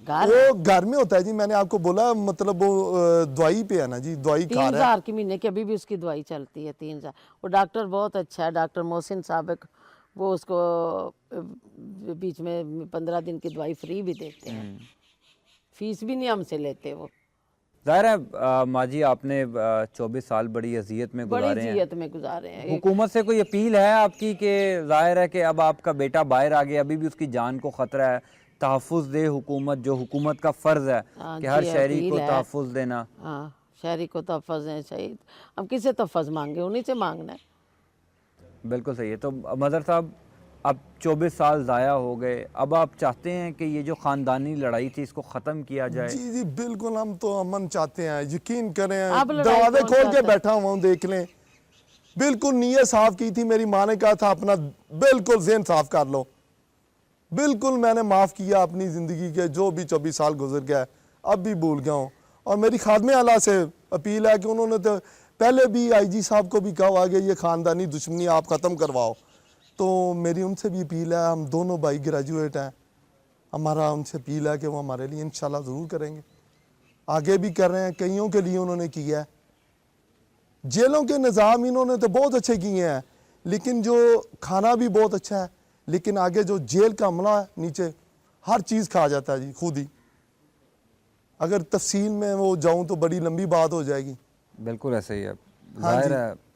घर वो घर में होता है जी। मैंने आपको बोला, मतलब वो दवाई पे है ना जी, दवाई खा रहा है। 3000 की महीने की अभी भी उसकी दवाई चलती है। 3000। वो डॉक्टर बहुत अच्छा है, डॉक्टर मोहसिन साहब, वो उसको बीच में 15 दिन की दवाई फ्री भी देते हैं, फीस भी नहीं हमसे लेते वो। ज़ाहिर है माजी आपने 24 साल बड़ी अजियत में बड़ी गुजारे हैं। जियत में गुजारे हैं। हुकूमत से कोई अपील है आपकी कि ज़ाहिर है कि अब आपका बेटा बाहर आ गया, अभी भी उसकी जान को ख़तरा है, तहफ़्फ़ुज़ दे हुकूमत, जो हुकूमत का फ़र्ज़ है हाँ कि हर जी, शहरी अपील को है। तहफ़्फ़ुज़ देना। हाँ, शहरी को तहफ़्फ़ुज़ है शहीद। हम किसे तहफ़्फ़ुज़ मांगे, उन्हीं से मांगना है। बिल्कुल सही है। तो मदर साहब, अब 24 साल ज़ाया हो गए, अब आप चाहते हैं कि ये जो ख़ानदानी लड़ाई थी इसको ख़त्म किया जाए? जी जी बिल्कुल, हम तो अमन चाहते हैं। यकीन करें, अब लड़ाई दरवाजे कौन खोल के चाहता है? बैठा हुआ हूँ, देख लें। बिल्कुल नीयत साफ की थी। मेरी माँ ने कहा था अपना बिल्कुल ज़हन साफ कर लो। बिल्कुल मैंने माफ़ किया अपनी ज़िंदगी के जो भी 24 साल गुजर गया, अब भी भूल गया हूँ। और मेरी खादमे आला से अपील है कि उन्होंने तो पहले भी आईजी साहब को भी कहा हुआ कि ये ख़ानदानी दुश्मनी आप ख़त्म करवाओ। तो मेरी उनसे भी अपील है, हम दोनों भाई ग्रेजुएट हैं, हमारा उनसे अपील है कि वो हमारे लिए इंशाल्लाह ज़रूर करेंगे। आगे भी कर रहे हैं, कईयों के लिए उन्होंने किया है। जेलों के निज़ाम इन्होंने तो बहुत अच्छे किए हैं, लेकिन जो खाना भी बहुत अच्छा है, लेकिन आगे जो जेल का अमला है नीचे, हर चीज़ खा जाता है जी खुद ही। अगर तफसील में वो जाऊं तो बड़ी लंबी बात हो जाएगी। बिल्कुल ऐसे ही है। हाँ ज़ाहिर जी। है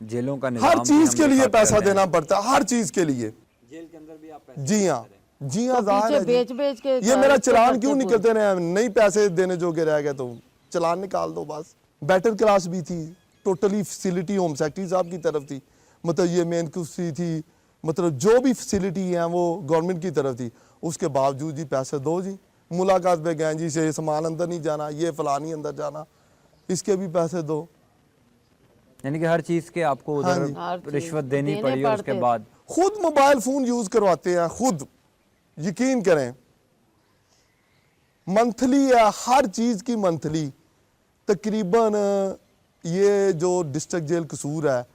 जेलों का निज़ाम हर भी चीज़ हम के लिए देखा पैसा करते हैं। देना पड़ता है, हर चीज़ के लिए। जेल के अंदर भी आप पैसे जी हाँ, जी हाँ, तो ज़ाहिर पीछे है जी। बेच-बेच के ये मेरा इसके चलान खर्चे क्यों पूरे- निकलते रहे? नहीं पैसे देने जो के रह गए तो चलान निकाल दो बस। बेटर क्लास भी थी, टोटली फैसिलिटी होम सेक्रेटरी साहब की तरफ थी, मतलब ये मेन कुर्सी थी, मतलब जो भी फैसिलिटी हैं वो गवर्नमेंट की तरफ थी। उसके बावजूद जी पैसे दो जी, मुलाकात पे गए जी से सामान अंदर नहीं जाना, ये फलानी अंदर जाना, इसके भी पैसे दो। यानी कि हर चीज़ के आपको हाँ उधर जी। हर चीज़ रिश्वत देनी देने पड़ी और उसके पड़ते। बाद खुद मोबाइल फ़ोन यूज़ करवाते हैं, खुद यकीन करें। मंथली है, हर चीज़ की मंथली तकरीबन। ये जो डिस्ट्रिक्ट जेल कसूर है,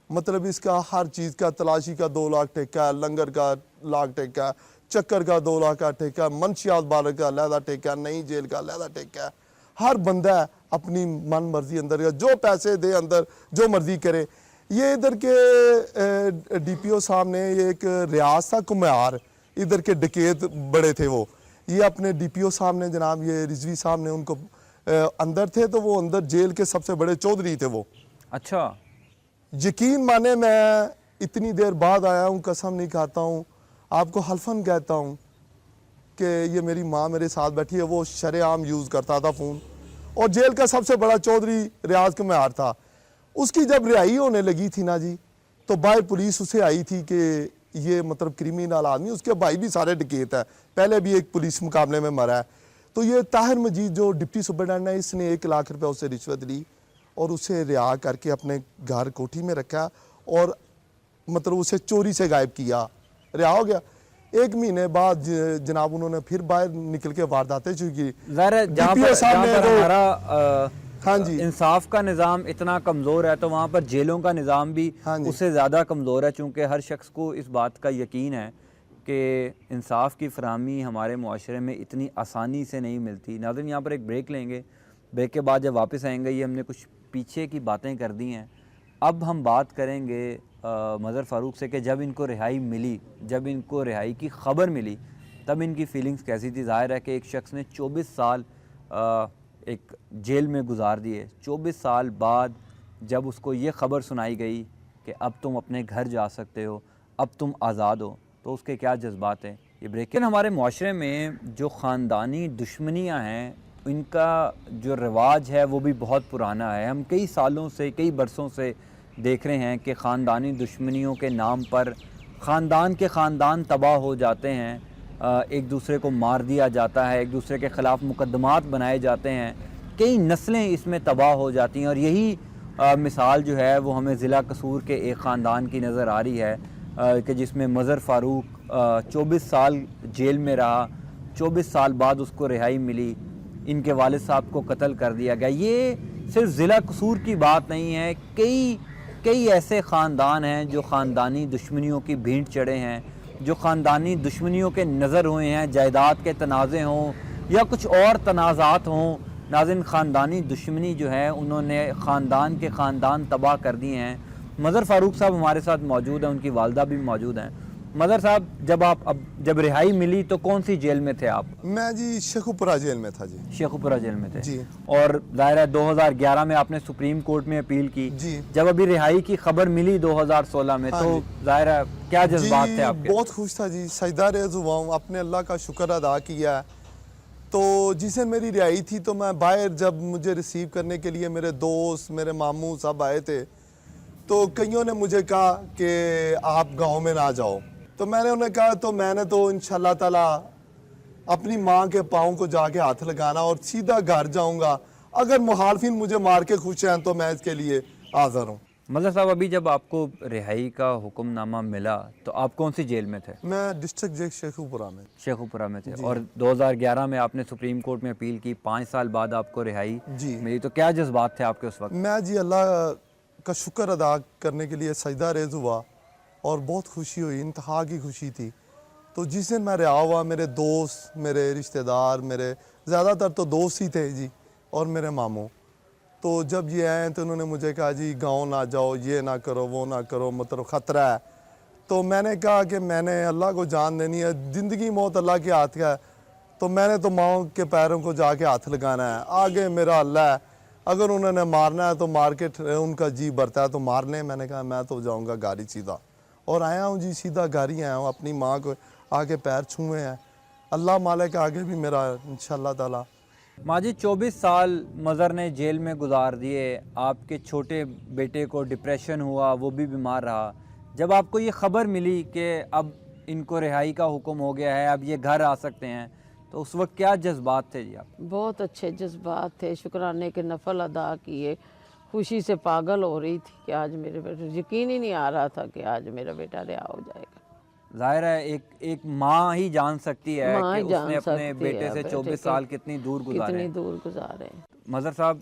मतलब इसका हर चीज़ का, तलाशी का 2 लाख ठेका है, लंगर का लाख ठेका है, चक्कर का 2 लाख का ठेका, मंशियात बार का लहदा ठेका, नई जेल का लहदा ठेका है। हर बंदा अपनी मन मर्जी अंदर जो पैसे दे अंदर जो मर्जी करे। ये इधर के डीपीओ साहब ने, ये एक रियाज था कुम्हार, इधर के डकैत बड़े थे वो, ये अपने डीपीओ साहब ने, जनाब ये रिजवी साहब ने उनको अंदर थे, तो वो अंदर जेल के सबसे बड़े चौधरी थे वो। अच्छा यकीन माने मैं इतनी देर बाद आया हूँ, कसम नहीं खाता हूँ, आपको हल्फन कहता हूँ कि ये मेरी माँ मेरे साथ बैठी है, वो शरेआम यूज़ करता था फ़ोन। और जेल का सबसे बड़ा चौधरी रियाज कुम्हार था। उसकी जब रिहाई होने लगी थी ना जी, तो बाय पुलिस उसे आई थी कि ये मतलब क्रिमिनल आदमी, उसके भाई भी सारे डकैत है, पहले भी एक पुलिस मुकाबले में मरा है। तो ये ताहिर मजीद जो डिप्टी सुपरडेंट है, इसने 1 लाख रुपये उससे रिश्वत ली और उसे रिहा करके अपने घर कोठी में रखा और मतलब उसे चोरी से गायब किया, रिहा हो गया। 1 महीने बाद जनाब उन्होंने फिर बाहर निकल के वारदातें शुरू की। ज़ाहिर है जहाँ DPO पर साहब ने वो- हमारा हाँ जी। इंसाफ का निज़ाम इतना कमज़ोर है, तो वहाँ पर जेलों का निज़ाम भी हाँ जी। उससे ज़्यादा कमज़ोर है, चूँकि हर शख्स को इस बात का यकीन है कि इंसाफ की फरहमी हमारे मुआशरे में इतनी आसानी से नहीं मिलती। नाज़रीन, यहाँ पर एक ब्रेक लेंगे, ब्रेक के बाद जब वापस आएंगे, ये हमने कुछ पीछे की बातें कर दी हैं, अब हम बात करेंगे मज़र फ़ारूक से कि जब इनको रिहाई मिली, जब इनको रिहाई की ख़बर मिली, तब इनकी फ़ीलिंग्स कैसी थी। ज़ाहिर है कि एक शख्स ने 24 साल एक जेल में गुजार दिए, 24 साल बाद जब उसको ये ख़बर सुनाई गई कि अब तुम अपने घर जा सकते हो, अब तुम आज़ाद हो, तो उसके क्या जज्बात हैं ये ब्रेक। हमारे माशरे में जो ख़ानदानी दुश्मनियाँ हैं, इनका जो रिवाज है वो भी बहुत पुराना है। हम कई सालों से, कई बरसों से देख रहे हैं कि ख़ानदानी दुश्मनियों के नाम पर ख़ानदान के ख़ानदान तबाह हो जाते हैं, एक दूसरे को मार दिया जाता है, एक दूसरे के ख़िलाफ़ मुकदमात बनाए जाते हैं, कई नस्लें इसमें तबाह हो जाती हैं। और यही मिसाल जो है वो हमें ज़िला कसूर के एक ख़ानदान की नज़र आ रही है कि जिसमें मज़हर फ़ारूक 24 साल जेल में रहा, 24 साल बाद उसको रिहाई मिली, इनके वालिद साहब को कत्ल कर दिया गया। ये सिर्फ ज़िला कसूर की बात नहीं है, कई ऐसे ख़ानदान हैं जो ख़ानदानी दुश्मनियों की भींट चढ़े हैं, जो ख़ानदानी दुश्मनियों के नज़र हुए हैं, जायदाद के तनाज़े हों या कुछ और तनाज़ात हों। नाज़रीन, ख़ानदानी दुश्मनी जो है उन्होंने ख़ानदान के ख़ानदान तबाह कर दिए हैं। मज़हर फ़ारूक साहब हमारे साथ मौजूद हैं, उनकी वालदा भी मौजूद हैं। मज़हर साहब, जब रिहाई मिली तो कौन सी जेल में थे आप? मैं जी शेखुपुरा जेल में था जी। शेखुपुरा जेल में थे जी। और ज़ाहिर है 2011 में आपने सुप्रीम कोर्ट में अपील की जी। जब अभी रिहाई की खबर मिली 2016 में, हाँ तो ज़ाहिर है क्या जज्बात थे आपके? बहुत खुश था जी, सजदा रेज़ हुआ हूँ, अपने अल्लाह का शुक्र अदा किया। तो जिस दिन मेरी रिहाई थी तो मैं बाहर, जब मुझे रिसीव करने के लिए मेरे दोस्त, मेरे मामू सब आए थे, तो कईयों ने मुझे कहा कि आप गांव में ना जाओ। तो मैंने उन्हें कहा तो मैंने तो इंशाल्लाह ताला अपनी माँ के पाँव को जाके हाथ लगाना और सीधा घर जाऊंगा। अगर मुखालफिन मुझे मार के खुश हैं तो मैं इसके लिए हाज़िर हूँ। मज़हर साहब, अभी जब आपको रिहाई का हुक्मनामा मिला तो आप कौन सी जेल में थे? मैं डिस्ट्रिक्ट जेल शेखुपुरा में। शेखुपुरा में थे और 2011 में आपने सुप्रीम कोर्ट में अपील की, 5 साल बाद आपको रिहाई जी। मिली, तो क्या जज्बात थे आपके उस वक्त? मैं जी अल्लाह का शुक्र अदा करने के लिए सजदा रेज़ हुआ और बहुत खुशी हुई, इंतहा की खुशी थी। तो जिस दिन मैं रिहा हुआ, मेरे दोस्त, मेरे रिश्तेदार, मेरे ज़्यादातर तो दोस्त ही थे जी, और मेरे मामू, तो जब ये आए तो उन्होंने मुझे कहा जी गांव ना जाओ, ये ना करो, वो ना करो, मतलब ख़तरा है। तो मैंने कहा कि मैंने अल्लाह को जान देनी है, ज़िंदगी मौत अल्लाह के हाथ का है, तो मैंने तो माँ के पैरों को जाके हाथ लगाना है, आगे मेरा अल्लाह है। अगर उन्होंने मारना है तो मार के, उनका जी भरता है तो मारने। मैंने कहा मैं तो जाऊँगा गाड़ी सीधा, और आया हूँ जी, सीधा गाड़ी आया हूँ, अपनी माँ को आगे पैर छुए हैं। अल्लाह मालिक आगे भी मेरा इंशाल्लाह ताला। माजी 24 साल मज़हर ने जेल में गुजार दिए, आपके छोटे बेटे को डिप्रेशन हुआ, वो भी बीमार रहा। जब आपको ये ख़बर मिली कि अब इनको रिहाई का हुक्म हो गया है, अब ये घर आ सकते हैं, तो उस वक्त क्या जज्बात थे जी आप? बहुत अच्छे जज्बात थे, शुक्राने के नफल अदा किए, खुशी से पागल हो रही थी कि आज मेरे बेटे, यकीन ही नहीं आ रहा था कि आज मेरा बेटा रिहा हो जाएगा। जाहिर है एक माँ ही जान सकती है माँ कि ही जान उसने अपने सकती बेटे है से बेटे 24 के साल कितनी दूर गुजारे कितनी हैं। दूर गुजारे। मज़हर साहब,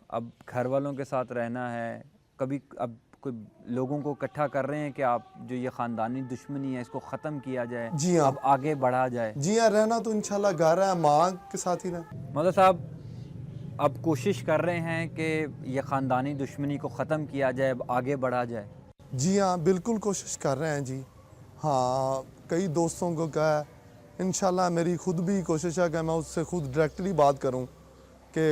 अब घर वालों के साथ रहना है, कभी अब कोई लोगों को इकट्ठा कर रहे हैं कि आप जो ये ख़ानदानी दुश्मनी है इसको ख़त्म किया जाए, जी हाँ। अब आगे बढ़ा जाए? जी हाँ, रहना तो इंशाल्लाह घर है, माँ के साथ ही ना। मज़हर साहब, अब कोशिश कर रहे हैं कि ये ख़ानदानी दुश्मनी को ख़त्म किया जाए, अब आगे बढ़ा जाए? जी हाँ, बिल्कुल कोशिश कर रहे हैं जी। हाँ, कई दोस्तों को कहा है, इंशाल्लाह मेरी खुद भी कोशिश है कि मैं उससे खुद डायरेक्टली बात करूं कि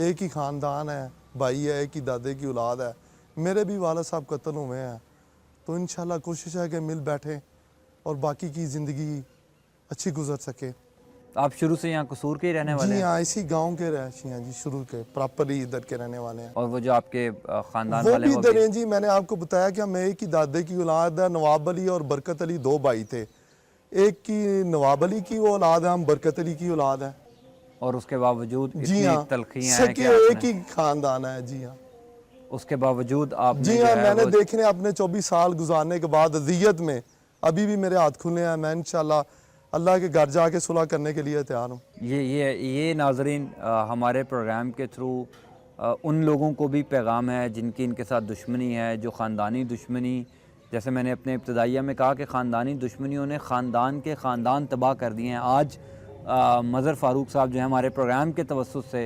एक ही ख़ानदान है, भाई है, एक ही दादे की औलाद है, मेरे भी वालिद साहब कत्ल हुए हैं, तो इंशाल्लाह कोशिश है कि मिल बैठें और बाकी की ज़िंदगी अच्छी गुजर सके। आप शुरू से यहाँ कसूर के ही रहने वाले जी हैं? हाँ, इसी गांव के रहशी हैं जी, शुरू के प्रॉपरली इधर के रहने वाले हैं। और वो जो आपके ख़ानदान वो वाले भी वो इधर भी? हैं जी। मैंने आपको बताया कि हम एक ही दादे की औलाद है, नवाब अली और बरकत अली, 2 भाई थे। एक की नवाब अली की वो औलाद है, हम बरकत अली की औलाद है। और उसके बावजूद जी इतनी हाँ, तलखियाँ हैं कि सके एक आपने, ही खानदान है। जी हाँ, उसके बावजूद आपने जी जो हाँ, है मैंने वो, देखने अपने 24 साल गुजारने के बाद अज़ियत में अभी भी मेरे हाथ खुले हैं। मैं इंशाल्लाह अल्लाह के घर जाके सुलह करने के लिए तैयार हूँ। ये नाजरीन, हमारे प्रोग्राम के थ्रू उन लोगों को भी पैगाम है जिनकी इनके साथ दुश्मनी है, जो ख़ानदानी दुश्मनी, जैसे मैंने अपने इब्तदाइया में कहा कि ख़ानदानी दुश्मनियों ने ख़ानदान के ख़ानदान तबाह कर दिए हैं। आज मज़हर फ़ारूक साहब जो है हमारे प्रोग्राम के तवस्सुस से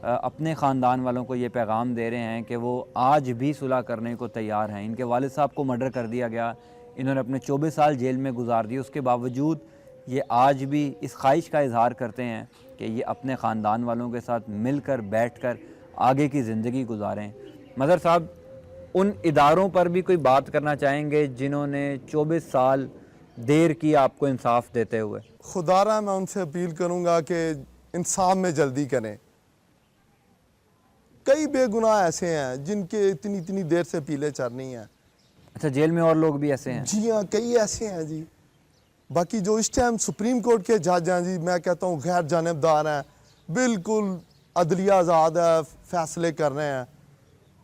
अपने ख़ानदान वालों को ये पैगाम दे रहे हैं कि वो आज भी सुलह करने को तैयार हैं। इनके वालिद साहब को मर्डर कर दिया गया, इन्होंने अपने 24 साल जेल में गुजार दिए, उसके बावजूद ये आज भी इस ख्वाहिश का इजहार करते हैं कि ये अपने ख़ानदान वालों के साथ मिलकर बैठकर आगे की ज़िंदगी गुजारें। मज़हर साहब, उन इदारों पर भी कोई बात करना चाहेंगे जिन्होंने 24 साल देर की आपको इंसाफ देते हुए? खुदारा मैं उनसे अपील करूंगा कि इंसाफ में जल्दी करें। कई बेगुनाह ऐसे हैं जिनके इतनी इतनी देर से अपीलें चल रही हैं। अच्छा, जेल में और लोग भी ऐसे हैं? जी हाँ, कई ऐसे हैं जी। बाकी जो इस टाइम सुप्रीम कोर्ट के जज हैं जी, मैं कहता हूँ गैर जानिबदार हैं, बिल्कुल अदलिया आज़ाद है, फैसले कर रहे हैं।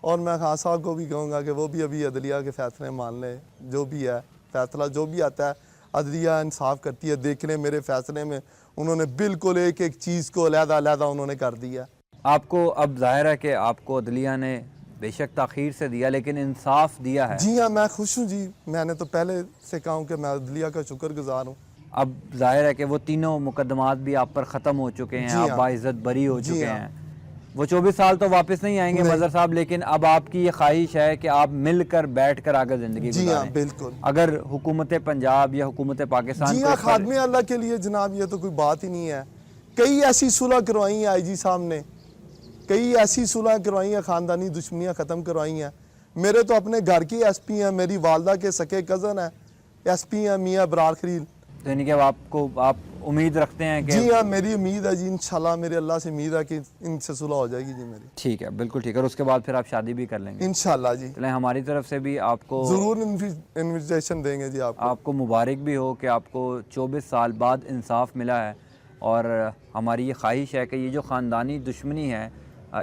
और मैं खान साहब को भी कहूँगा कि वो भी अभी अदलिया के फैसले मान लें। जो भी है फैसला, जो भी आता है, अदलिया इंसाफ करती है। देख लें मेरे फैसले में उन्होंने बिल्कुल एक एक चीज़ को अलहदा उन्होंने कर दिया। आपको अब जाहिर है कि आपको अदलिया ने बेशक ताख़ीर से दिया लेकिन इंसाफ दिया है। जी हाँ, मैं खुश हूँ जी। मैंने तो पहले से कहा हूँ कि मैं अदलिया का शुक्रगुजार हूँ। अब जाहिर है कि वो तीनों मुकदमात भी आप पर ख़त्म हो चुके हैं, जी आप हाँ। बाइज़्ज़त बरी हो जी चुके हाँ। हैं। वो 24 साल तो वापस नहीं आएंगे नहीं। मज़हर साहब, लेकिन अब आपकी ये ख्वाहिश है कि आप मिलकर बैठ कर आगे ज़िंदगी जी हाँ, गुजारें। बिल्कुल। अगर हुकूमत पंजाब या हुकूमत पाकिस्तान जी को हाँ, इस पर- खादमे अल्लाह के लिए जनाब, ये तो कोई बात ही नहीं है। कई ऐसी सुलह करवाई हैं IG साहब ने, कई ऐसी सुलह करवाई हैं, ख़ानदानी दुश्मनियाँ ख़त्म करवाई हैं। मेरे तो अपने घर की SP हैं, मेरी वालदा के सके कज़न है SP हैं मियाँ अबरार खलील। तो यानी कि आप उम्मीद रखते हैं कि जी हाँ, मेरी उम्मीद है जी, इंशाल्लाह मेरे अल्लाह से उम्मीद है कि इनसे सुलह हो जाएगी जी मेरी। ठीक है, बिल्कुल ठीक है, और उसके बाद फिर आप शादी भी कर लेंगे? इंशाल्लाह जी, चलें, हमारी तरफ से भी आपको ज़रूर इन्विटेशन देंगे जी आपको। आपको मुबारक भी हो कि आपको 24 साल बाद इंसाफ मिला है। और हमारी ये ख्वाहिश है कि ये जो ख़ानदानी दुश्मनी है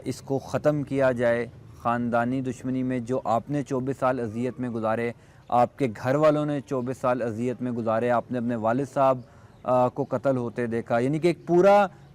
इसको ख़त्म किया जाए। ख़ानदानी दुश्मनी में जो आपने 24 साल अज़ियत में गुजारे, आपके घर वालों ने 24 साल अज़ियत में गुजारे, आपने अपने वालिद साहब को कत्ल होते देखा, यानी कि एक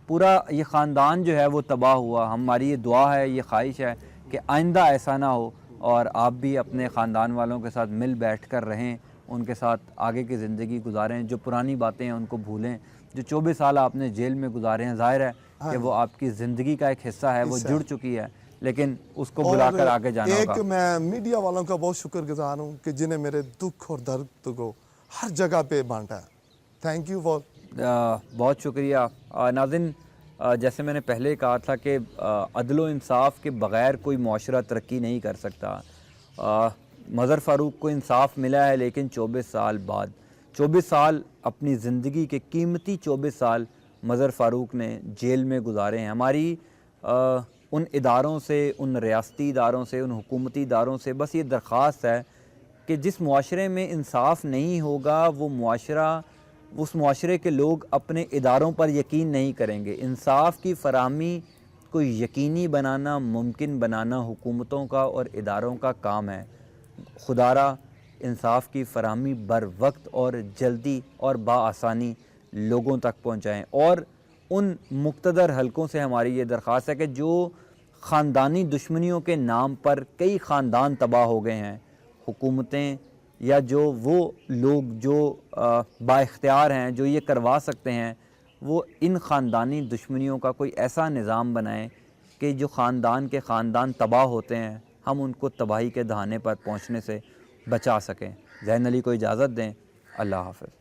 पूरा ये ख़ानदान जो है वो तबाह हुआ। हमारी ये दुआ है, ये ख्वाहिश है कि आइंदा ऐसा ना हो और आप भी अपने ख़ानदान वालों के साथ मिल बैठ कर रहें, उनके साथ आगे की ज़िंदगी गुजारें, जो पुरानी बातें हैं उनको भूलें। जो 24 साल आपने जेल में गुजारे हैं, ज़ाहिर है कि वो आपकी ज़िंदगी का एक हिस्सा है, वो जुड़ चुकी है, लेकिन उसको बुलाकर आगे जाना एक होगा। मैं मीडिया वालों का बहुत शुक्रगुजार हूँ कि जिन्हें मेरे दुख और दर्द को हर जगह पे बांटा है। Thank you for. बहुत शुक्रिया नाज़रीन। जैसे मैंने पहले कहा था कि अदल इंसाफ के बग़ैर कोई मुआशरा तरक्की नहीं कर सकता। मज़हर फ़ारूक को इंसाफ मिला है, लेकिन 24 साल बाद, 24 साल अपनी ज़िंदगी के कीमती 24 साल मज़हर फ़ारूक ने जेल में गुजारे हैं। हमारी उन इदारों से, उन रियासती इदारों से, उन हुकूमती इदारों से बस ये दरख्वास्त है कि जिस मुआशरे में इंसाफ नहीं होगा वो मुआशरा, उस मुआशरे के लोग अपने इदारों पर यकीन नहीं करेंगे। इंसाफ की फ़राहमी को यकीनी बनाना, मुमकिन बनाना हुकूमतों का और इदारों का काम है। खुदारा इंसाफ की फ़राहमी बर वक्त और जल्दी और बाआसानी लोगों तक पहुँचाएँ। और उन मुक़्तदर हलकों से हमारी ये दरख्वास्त है कि जो ख़ानदानी दुश्मनियों के नाम पर कई ख़ानदान तबाह हो गए हैं, हुकूमतें या जो वो लोग जो बाइख्तियार हैं, जो ये करवा सकते हैं, वो इन ख़ानदानी दुश्मनियों का कोई ऐसा निज़ाम बनाएं कि जो ख़ानदान तबाह होते हैं, हम उनको तबाही के दहाने पर पहुँचने से बचा सकें। ज़ैन अली को इजाज़त दें। अल्लाह हाफ़िज़।